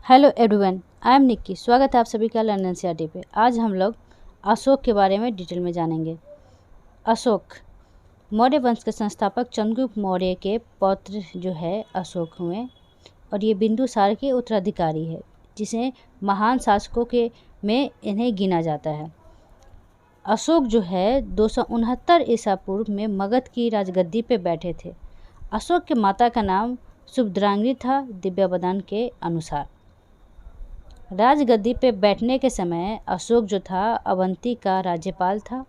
Hello everyone, I am Nikki. स्वागत है आप सभी का लर्न एनसीईआरटी पे। आज हम लोग अशोक के बारे में डिटेल में जानेंगे। अशोक मौर्य वंश के संस्थापक चंद्रगुप्त मौर्य के पौत्र जो है अशोक हुए और ये बिंदुसार के उत्तराधिकारी है, जिसे महान शासकों के में इन्हें गिना जाता है। अशोक जो है 269 ईसा पूर्व में मगध की राजगद्दी पे बैठे थे। अशोक के माता का नाम सुभद्रांगी था, दिव्यवदान के अनुसार। राजगद्दी पे बैठने के समय अशोक जो था अवंती का राज्यपाल था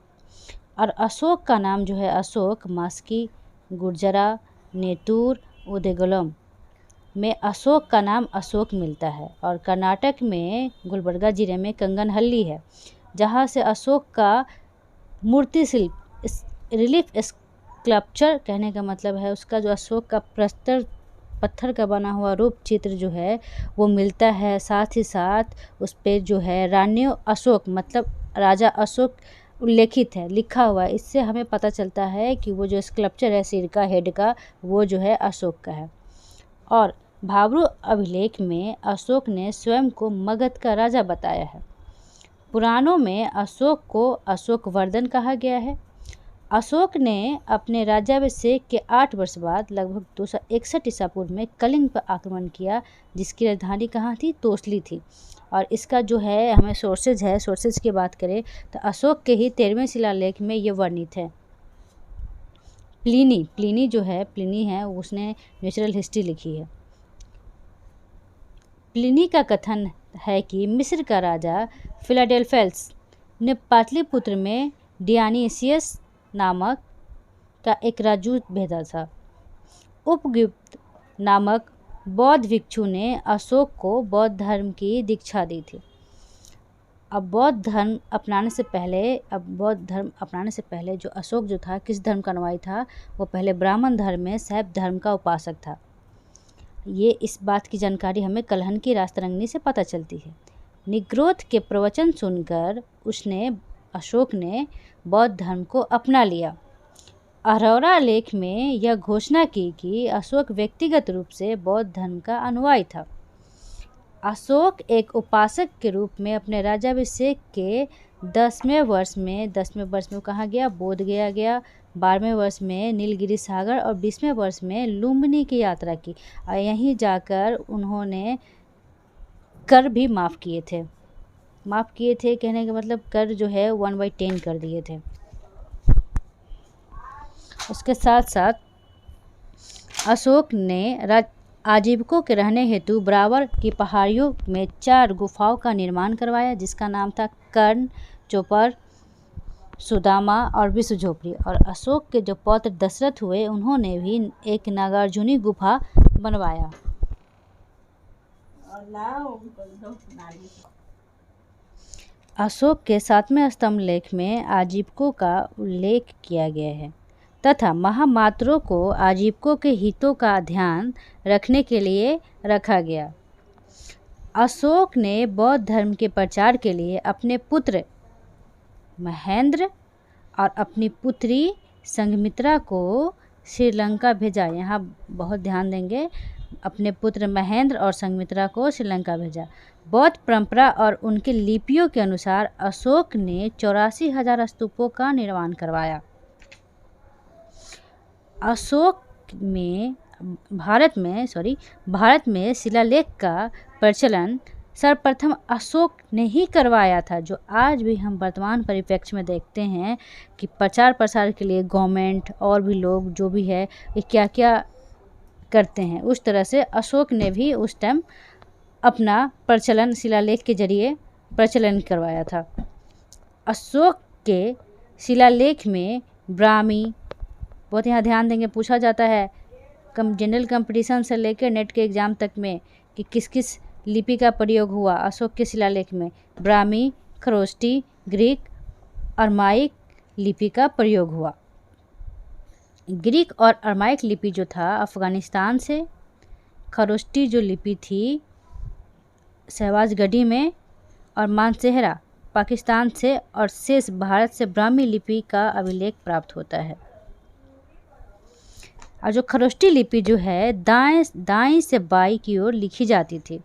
और अशोक का नाम जो है अशोक मास्की, गुर्जरा, नेतूर, उदयगुलम में अशोक का नाम अशोक मिलता है। और कर्नाटक में गुलबर्गा जिले में कंगनहल्ली है, जहाँ से अशोक का मूर्ति शिल्प रिलीफ स्कल्पचर कहने का मतलब है उसका जो अशोक का प्रस्तर पत्थर का बना हुआ रूप चित्र जो है वो मिलता है। साथ ही साथ उस पर जो है रानी अशोक मतलब राजा अशोक उल्लेखित है, लिखा हुआ है। इससे हमें पता चलता है कि वो जो स्कल्पचर है सिर का, हेड का, वो जो है अशोक का है। और भाब्रू अभिलेख में अशोक ने स्वयं को मगध का राजा बताया है। पुराणों में अशोक को अशोक वर्धन कहा गया है। अशोक ने अपने राज्याभिषेक के 8 वर्ष बाद लगभग 261 ईसा पूर्व में कलिंग पर आक्रमण किया, जिसकी राजधानी कहाँ थी? तोसली थी। और इसका जो है हमें सोर्सेज की बात करें तो अशोक के ही 13वें शिलालेख में ये वर्णित है। प्लिनी जो है उसने नेचुरल हिस्ट्री लिखी है। प्लिनी का कथन है कि मिस्र का राजा फिलाडेल्फेस ने पाटलिपुत्र में डियानीसियस नामक का एक राजदूत भेजा था। उपगुप्त नामक बौद्ध भिक्षु ने अशोक को बौद्ध धर्म की दीक्षा दी थी। अब बौद्ध धर्म अपनाने से पहले जो अशोक जो था किस धर्म का अनुयायी था? वो पहले ब्राह्मण धर्म में शैव धर्म का उपासक था। ये इस बात की जानकारी हमें कलहन की रास्तरंगिणी से पता चलती है। निग्रोध के प्रवचन सुनकर अशोक ने बौद्ध धर्म को अपना लिया। अरोरा लेख में यह घोषणा की कि अशोक व्यक्तिगत रूप से बौद्ध धर्म का अनुयायी था। अशोक एक उपासक के रूप में अपने राज्याभिषेक के 10वें वर्ष में कहाँ गया? बोध गया गया। 12वें वर्ष में नीलगिरी सागर और 20वें वर्ष में लुम्बिनी की यात्रा की और यहीं जाकर उन्होंने कर भी माफ़ किए थे। कहने का मतलब कर जो है 1/10 कर दिए थे। उसके साथ साथ अशोक ने आजीविकों के रहने हेतु बराबर की पहाड़ियों में 4 गुफाओं का निर्माण करवाया, जिसका नाम था कर्ण, चोपर, सुदामा और विष्णु झोपड़ी। और अशोक के जो पौत्र दशरथ हुए उन्होंने भी एक नागार्जुनी गुफा बनवाया। अशोक के 7वें स्तंभ लेख में आजीविकों का उल्लेख किया गया है तथा महामात्रों को आजीविकों के हितों का ध्यान रखने के लिए रखा गया। अशोक ने बौद्ध धर्म के प्रचार के लिए अपने पुत्र महेंद्र और अपनी पुत्री संघमित्रा को श्रीलंका भेजा। यहाँ बहुत ध्यान देंगे, अपने पुत्र महेंद्र और संघमित्रा को श्रीलंका भेजा। बौद्ध परंपरा और उनकी लिपियों के अनुसार अशोक ने 84,000 स्तूपों का निर्माण करवाया। भारत में शिलालेख का प्रचलन सर्वप्रथम अशोक ने ही करवाया था, जो आज भी हम वर्तमान परिप्रेक्ष्य में देखते हैं कि प्रचार प्रसार के लिए गवर्नमेंट और भी लोग जो भी है ये क्या क्या करते हैं। उस तरह से अशोक ने भी उस टाइम अपना प्रचलन शिलालेख के जरिए प्रचलन करवाया था। अशोक के शिलालेख में ब्राह्मी, बहुत यहाँ ध्यान देंगे, पूछा जाता है जनरल कंपटीशन से लेकर नेट के एग्ज़ाम तक में कि किस किस लिपि का प्रयोग हुआ अशोक के शिलालेख में। ब्राह्मी, खरोष्टी, ग्रीक, अरमाइक लिपि का प्रयोग हुआ। ग्रीक और अरमाइक लिपि जो था अफ़गानिस्तान से, खरोष्टी जो लिपि थी शहबाजगढ़ी में, और मानसेहरा पाकिस्तान से, और शेष भारत से ब्राह्मी लिपि का अभिलेख प्राप्त होता है। और जो खरोष्टी लिपि जो है दाएं से बाईं की ओर लिखी जाती थी।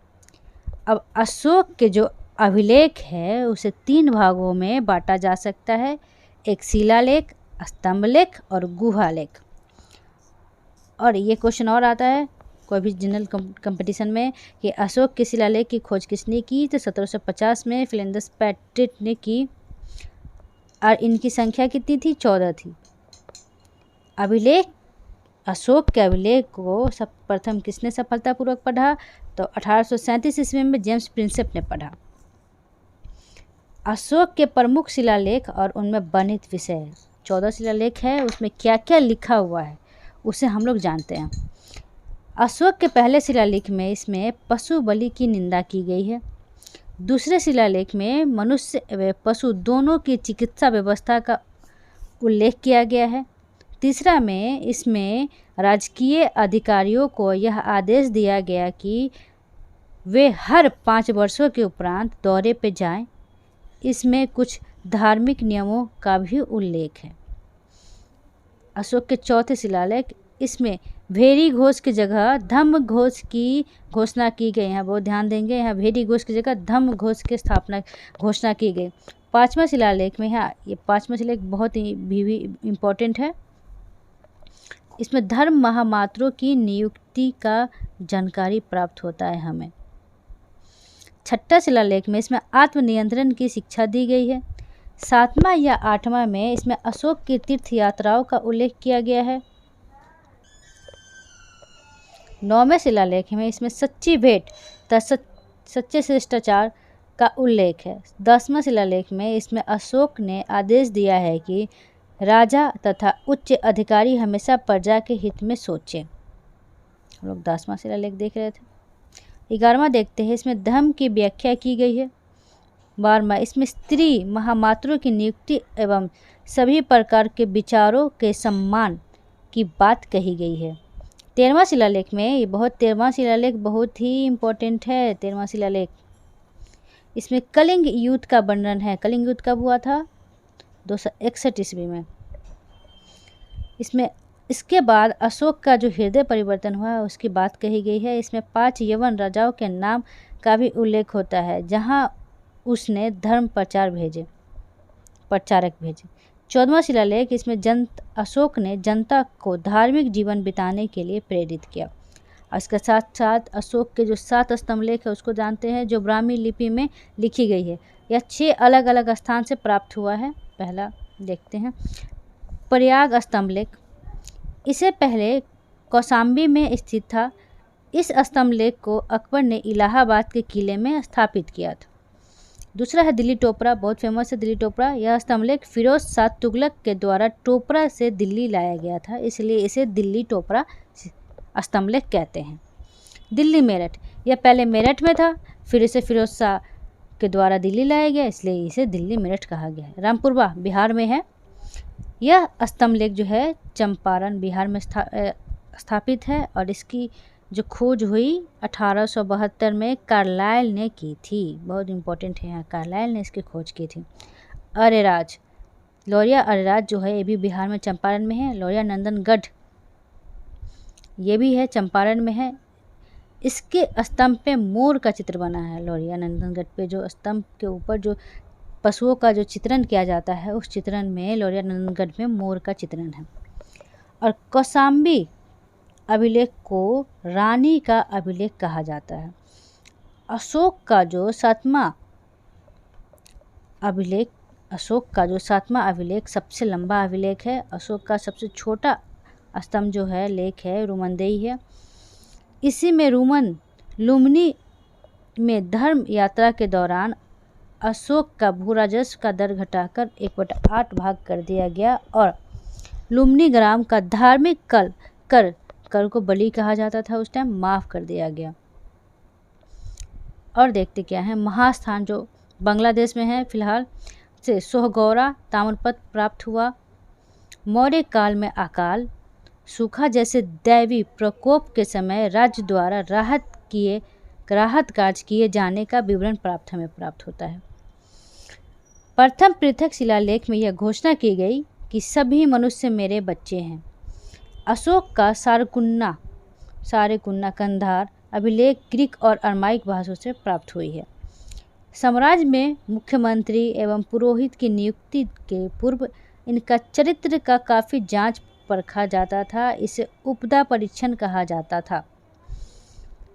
अब अशोक के जो अभिलेख है उसे 3 भागों में बांटा जा सकता है, एक शिलालेख, स्तंभलेख और गुहालेख। और ये क्वेश्चन और आता है कोई भी जनरल कंपटीशन में कि अशोक के शिलालेख की खोज किसने की, तो 1750 में फ्लिंडर्स पैट्रिट ने की और इनकी संख्या कितनी थी, 14 थी। अभिलेख, अशोक के अभिलेख को प्रथम किसने सफलतापूर्वक पढ़ा, तो 1837 ईस्वी में जेम्स प्रिंसेप ने पढ़ा। अशोक के प्रमुख शिलालेख और उनमें वर्णित विषय, 14 शिलालेख है, उसमें क्या क्या लिखा हुआ है उसे हम लोग जानते हैं। अशोक के पहले शिलालेख में इसमें पशु बलि की निंदा की गई है। दूसरे शिलालेख में मनुष्य व पशु दोनों की चिकित्सा व्यवस्था का उल्लेख किया गया है। तीसरा में इसमें राजकीय अधिकारियों को यह आदेश दिया गया कि वे हर 5 वर्षों के उपरांत दौरे पर जाएं। इसमें कुछ धार्मिक नियमों का भी उल्लेख है। अशोक के चौथे शिलालेख, इसमें भेरी घोष की जगह धम्म घोष की घोषणा की गई है। बहुत ध्यान देंगे, यहाँ भेरी घोष की जगह धम्म घोष की घोषणा की गई। 5वां शिलालेख में है, ये 5वां शिलालेख बहुत ही भी इम्पोर्टेंट है। इसमें धर्म महामात्रों की नियुक्ति का जानकारी प्राप्त होता है हमें। 6ठा शिलालेख में इसमें आत्मनियंत्रण की शिक्षा दी गई है। 7वां या 8वां में इसमें अशोक की तीर्थ यात्राओं का उल्लेख किया गया है। 9वें शिलालेख में इसमें सच्ची भेंट तथा सच्चे शिष्टाचार का उल्लेख है। 10वां शिलालेख में इसमें अशोक ने आदेश दिया है कि राजा तथा उच्च अधिकारी हमेशा प्रजा के हित में सोचें। हम लोग 10वां शिलालेख देख रहे थे। 11वां देखते हैं, इसमें धर्म की व्याख्या की गई है। 12वां, इसमें स्त्री महामात्रों की नियुक्ति एवं सभी प्रकार के विचारों के सम्मान की बात कही गई है। 13वां शिलालेख में ये 13वां शिलालेख बहुत ही इम्पोर्टेंट है। 13वां शिलालेख, इसमें कलिंग युद्ध का वर्णन है। कलिंग युद्ध कब हुआ था, 261 ईस्वी में। इसमें इसके बाद अशोक का जो हृदय परिवर्तन हुआ है उसकी बात कही गई है। इसमें 5 यवन राजाओं के नाम का भी उल्लेख होता है जहां उसने धर्म प्रचारक भेजे। 14वां शिलालेख, इसमें अशोक ने जनता को धार्मिक जीवन बिताने के लिए प्रेरित किया। और इसके साथ साथ अशोक के जो 7 स्तंभलेख है उसको जानते हैं, जो ब्राह्मी लिपि में लिखी गई है। यह 6 अलग अलग स्थान से प्राप्त हुआ है। पहला देखते हैं, प्रयाग स्तंभलेख, इसे पहले कौशाम्बी में स्थित था। इस स्तंभलेख को अकबर ने इलाहाबाद के किले में स्थापित किया था। दूसरा है दिल्ली टोपरा, बहुत फेमस है दिल्ली टोपरा। यह स्तंभलेख फिरोज शाह तुगलक के द्वारा टोपरा से दिल्ली लाया गया था, इसलिए इसे दिल्ली टोपरा स्तंभलेख कहते हैं। दिल्ली मेरठ, यह पहले मेरठ में था, फिर इसे फिरोज शाह के द्वारा दिल्ली लाया गया, इसलिए इसे दिल्ली मेरठ कहा गया है। रामपुरवा बिहार में है। यह स्तंभलेख जो है चंपारण बिहार में स्थापित है और इसकी जो खोज हुई 1872 में कार्लाइल ने की थी। बहुत इंपॉर्टेंट है, यहाँ कार्लाइल ने इसकी खोज की थी। अरेराज, लौरिया अरेराज जो है ये भी बिहार में चंपारण में है। लौरिया नंदनगढ़ ये भी है, चंपारण में है। इसके स्तंभ पे मोर का चित्र बना है। लौरिया नंदनगढ़ पे जो स्तंभ के ऊपर जो पशुओं का जो चित्रण किया जाता है उस चित्रण में लौरिया नंदनगढ़ में मोर का चित्रण है। और कौशाम्बी अभिलेख को रानी का अभिलेख कहा जाता है। अशोक का जो 7वां अभिलेख सबसे लंबा अभिलेख है। अशोक का सबसे छोटा स्तंभ जो है लेख है रुमनदेही है। इसी में लुम्बिनी में धर्म यात्रा के दौरान अशोक का भूराजस्व का दर घटाकर 1/8 भाग कर दिया गया और लुम्बिनी ग्राम का धार्मिक कर को बलि कहा जाता था उस टाइम, माफ़ कर दिया गया। और देखते क्या है, महास्थान जो बांग्लादेश में है फिलहाल से सोहगौरा ताम्रपत्र प्राप्त हुआ। मौर्य काल में अकाल सूखा जैसे दैवी प्रकोप के समय राज्य द्वारा राहत कार्य किए जाने का विवरण हमें प्राप्त होता है। प्रथम पृथक शिलालेख में यह घोषणा की गई कि सभी मनुष्य मेरे बच्चे हैं। अशोक का सारकुन्ना कंधार अभिलेख ग्रीक और अरमाइक भाषाओं से प्राप्त हुई है। साम्राज्य में मुख्यमंत्री एवं पुरोहित की नियुक्ति के पूर्व इनका चरित्र का काफ़ी जांच परखा जाता था। इसे उपदा परीक्षण कहा जाता था।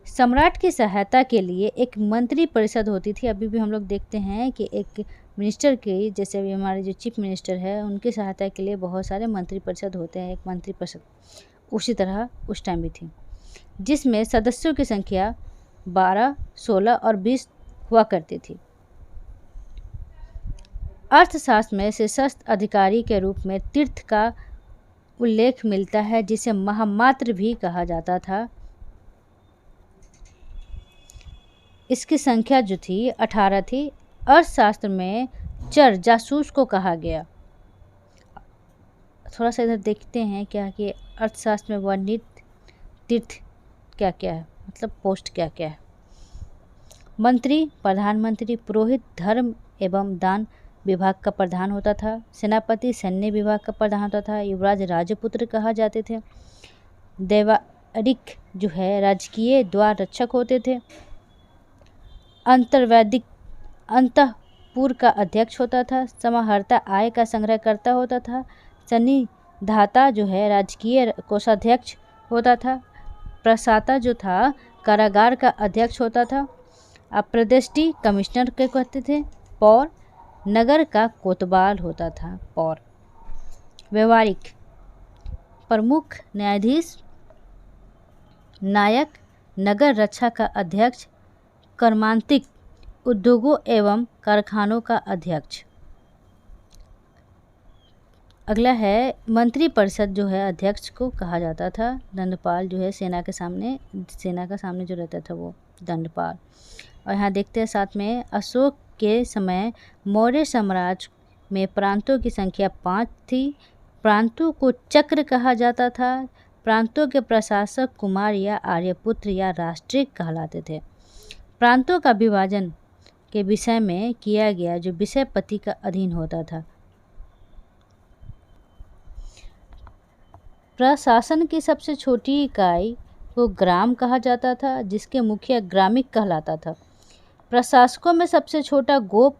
सम्राट की सहायता के लिए एक मंत्री परिषद होती थी। अभी भी हम लोग देखते हैं कि एक मिनिस्टर की, जैसे अभी हमारे जो चीफ मिनिस्टर है, उनकी सहायता के लिए बहुत सारे मंत्री परिषद होते हैं, एक मंत्री परिषद उसी तरह उस टाइम भी थी, जिसमें सदस्यों की संख्या 12, 16 और 20 हुआ करती थी। अर्थशास्त्र में शीर्षस्थ अधिकारी के रूप में तीर्थ का उल्लेख मिलता है, जिसे महामात्र भी कहा जाता था। इसकी संख्या जो थी 18 थी। अर्थशास्त्र में चर जासूस को कहा गया। थोड़ा सा इधर देखते हैं क्या कि अर्थशास्त्र में वर्णित तीर्थ क्या क्या है, मतलब पोस्ट क्या क्या है। मंत्री, प्रधानमंत्री, पुरोहित धर्म एवं दान विभाग का प्रधान होता था। सेनापति सैन्य विभाग का प्रधान होता था। युवराज राजपुत्र कहा जाते थे। देवारिक जो है राजकीय द्वार रक्षक होते थे। अंतर्वैदिक अंतःपुर का अध्यक्ष होता था। समाहर्ता आय का संग्रहकर्ता होता था। सन्निधाता जो है राजकीय कोषाध्यक्ष होता था। प्रशाता जो था कारागार का अध्यक्ष होता था। अप्रदिष्टि कमिश्नर के कहते थे। पौर नगर का कोतवाल होता था। पौर व्यवहारिक प्रमुख न्यायाधीश, नायक, नगर रक्षा का अध्यक्ष, कर्मांतिक उद्योगों एवं कारखानों का अध्यक्ष। अगला है मंत्री परिषद जो है अध्यक्ष को कहा जाता था। दंडपाल जो है सेना का सामने जो रहता था वो दंडपाल। और यहाँ देखते हैं साथ में अशोक के समय मौर्य साम्राज्य में प्रांतों की संख्या 5 थी। प्रांतों को चक्र कहा जाता था। प्रांतों के प्रशासक कुमार या आर्यपुत्र या राष्ट्रीय कहलाते थे। प्रांतों का विभाजन के विषय में किया गया जो विषयपति का अधीन होता था। प्रशासन की सबसे छोटी इकाई को ग्राम कहा जाता था, जिसके मुखिया ग्रामिक कहलाता था। प्रशासकों में सबसे छोटा गोप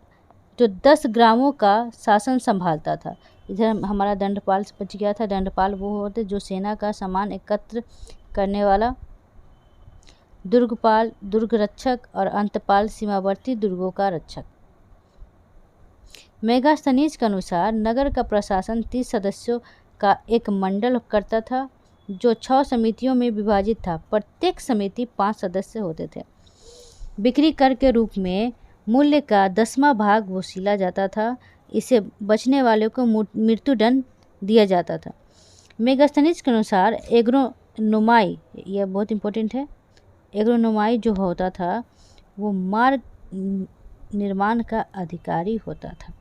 जो 10 ग्रामों का शासन संभालता था। इधर हमारा दंडपाल से बच गया था। दंडपाल वो होते जो सेना का सामान एकत्र करने वाला। दुर्गपाल दुर्ग रक्षक और अंतपाल सीमावर्ती दुर्गों का रक्षक। मेगास्थनीज के अनुसार नगर का प्रशासन 30 सदस्यों का एक मंडल करता था, जो 6 समितियों में विभाजित था। प्रत्येक समिति 5 सदस्य होते थे। बिक्री कर के रूप में मूल्य का 10वां भाग वसूला जाता था। इसे बचने वाले को मृत्युदंड दिया जाता था। मेगास्थनीज के अनुसार एग्रोनोमाई, यह बहुत इंपॉर्टेंट है, एग्रोनोमाई जो होता था वो मार्ग निर्माण का अधिकारी होता था।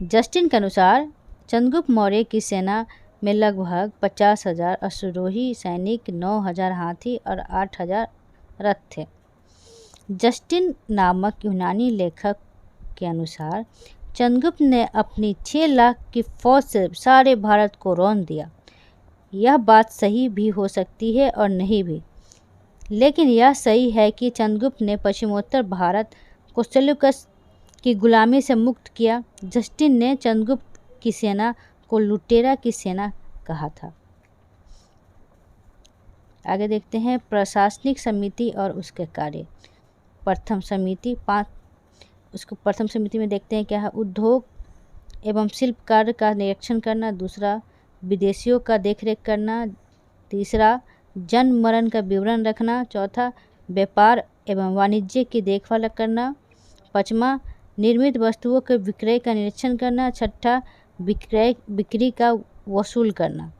जस्टिन के अनुसार चंद्रगुप्त मौर्य की सेना में लगभग 50,000 अश्वारोही सैनिक, 9,000 हाथी और 8,000 रथ थे। जस्टिन नामक यूनानी लेखक के अनुसार चंद्रगुप्त ने अपनी 6 लाख की फौज से सारे भारत को रौंद दिया। यह बात सही भी हो सकती है और नहीं भी, लेकिन यह सही है कि चंद्रगुप्त ने पश्चिमोत्तर भारत को सेल्यूकस की गुलामी से मुक्त किया। जस्टिन ने चंद्रगुप्त की सेना को लुटेरा की सेना कहा था। आगे देखते हैं प्रशासनिक समिति और उसके कार्य। प्रथम समिति प्रथम समिति में देखते हैं क्या है। उद्योग एवं शिल्प कार्य का निरीक्षण करना। दूसरा, विदेशियों का देखरेख करना। तीसरा, जन्म मरण का विवरण रखना। चौथा, व्यापार एवं वाणिज्य की देखभाल करना। पाँचवां, निर्मित वस्तुओं के विक्रय का निरीक्षण करना। छठा, बिक्री का वसूल करना।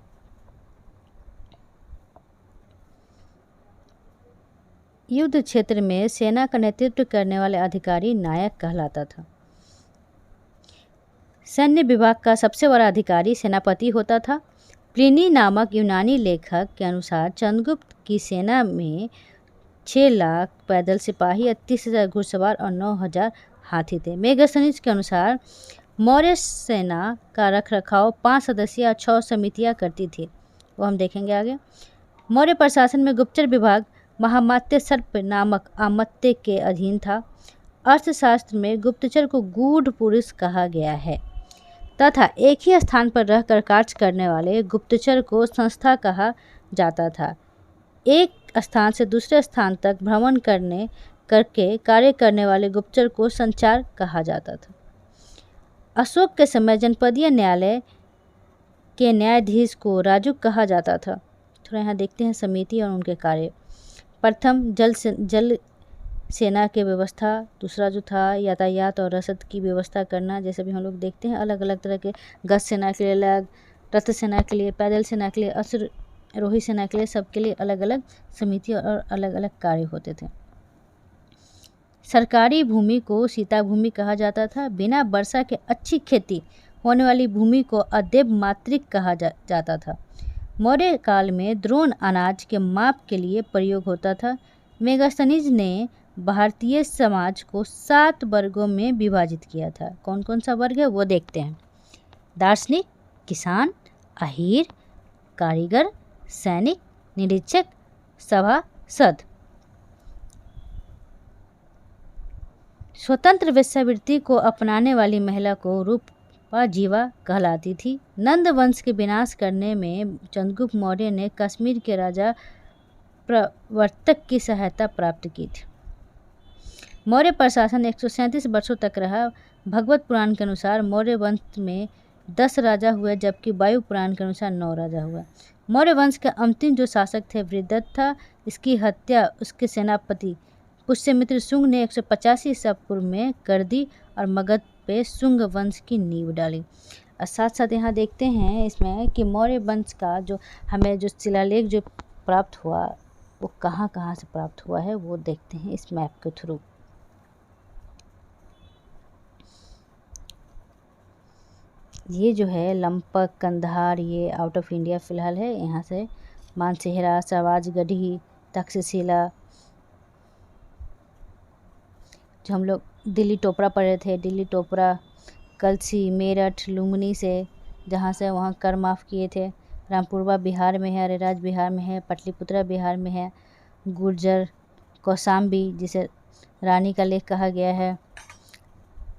युद्ध क्षेत्र में सेना का नेतृत्व करने वाले अधिकारी नायक कहलाता था। सैन्य विभाग का सबसे बड़ा अधिकारी सेनापति होता था। प्लिनी नामक यूनानी लेखक के अनुसार चंद्रगुप्त की सेना में 6 लाख पैदल सिपाही, 38,000 घुड़सवार और 9,000 हाथी थे। मेगास्थनीज के अनुसार मौर्य सेना का रखरखाव 5 सदस्यीय और 6 समितियां करती थी। वो हम देखेंगे आगे। मौर्य प्रशासन में गुप्तचर विभाग महामात्य सर्प नामक आमत्य के अधीन था। अर्थशास्त्र में गुप्तचर को गूढ़ पुरुष कहा गया है तथा एक ही स्थान पर रहकर कार्य करने वाले गुप्तचर को संस्था कहा जाता था। एक स्थान से दूसरे स्थान तक भ्रमण करके कार्य करने वाले गुप्तचर को संचार कहा जाता था। अशोक के समय जनपदीय न्यायालय के न्यायाधीश को राजुक कहा जाता था। थोड़ा यहाँ देखते हैं समिति और उनके कार्य। प्रथम जल सेना की व्यवस्था, दूसरा जो था यातायात और रसद की व्यवस्था करना, जैसे भी हम लोग देखते हैं अलग अलग तरह के गश्त सेना के लिए अलग, रथ सेना के लिए, पैदल सेना के लिए, अश्वारोही सेना के लिए, सबके लिए अलग अलग समिति और अलग अलग कार्य होते थे। सरकारी भूमि को सीता भूमि कहा जाता था। बिना वर्षा के अच्छी खेती होने वाली भूमि को अदेव मात्रिक कहा जाता था। मौर्य काल में द्रोण अनाज के माप के लिए प्रयोग होता था। मेगास्थनीज ने भारतीय समाज को 7 वर्गों में विभाजित किया था। कौन कौन सा वर्ग है वो देखते हैं। दार्शनिक, किसान, अहीर, कारीगर, सैनिक, निरीक्षक, सभासद। स्वतंत्र वेश्यावृत्ति को अपनाने वाली महिला को रूपा जीवा कहलाती थी। नंद वंश के विनाश करने में चंद्रगुप्त मौर्य ने कश्मीर के राजा प्रवर्तक की सहायता प्राप्त की थी। मौर्य प्रशासन 137 वर्षों तक रहा। भगवत पुराण के अनुसार मौर्य वंश में 10 राजा हुए, जबकि वायु पुराण के अनुसार 9 राजा हुआ। मौर्य वंश के अंतिम जो शासक थे वृद्धत था। इसकी हत्या उसके सेनापति पुष्यमित्र शुंग ने 185 ईसा पूर्व में कर दी और मगध पे शुंग वंश की नींव डाली। और साथ साथ यहाँ देखते हैं इसमें कि मौर्य वंश का जो हमें जो शिलालेख जो प्राप्त हुआ वो कहाँ कहाँ से प्राप्त हुआ है वो देखते हैं इस मैप के थ्रू। ये जो है लंपक, कंधार, ये आउट ऑफ इंडिया फ़िलहाल है। यहाँ से मानसेहरा, सवाजगढ़ी, तक्षशिला, जो हम लोग दिल्ली टोपरा पढ़े थे, दिल्ली टोपरा, कलसी, मेरठ, लुम्बिनी से जहाँ से वहाँ कर माफ़ किए थे। रामपुरवा बिहार में है, अरेराज बिहार में है, पटलिपुत्रा बिहार में है, गुर्जर, कौशाम्बी जिसे रानी का लेख कहा गया है,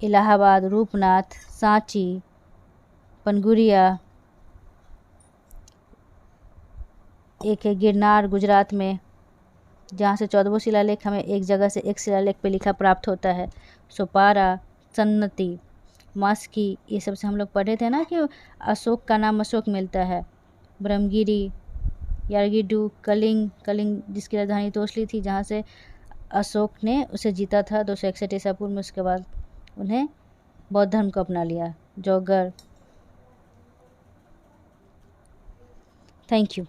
इलाहाबाद, रूपनाथ, सांची, पनगुरिया, एक है गिरनार गुजरात में, जहाँ से 14वां शिलालेख हमें एक जगह से एक शिलालेख पे लिखा प्राप्त होता है। सोपारा, सन्नति, मास्की, ये सब से हम लोग पढ़े थे ना कि अशोक का नाम अशोक मिलता है। ब्रह्मगिरी, यारगिडू, कलिंग जिसकी राजधानी तोसली थी, जहाँ से अशोक ने उसे जीता था 261 ईसा पूर्व में। उसके बाद उन्हें बौद्ध धर्म को अपना लिया। जौगर। Thank you.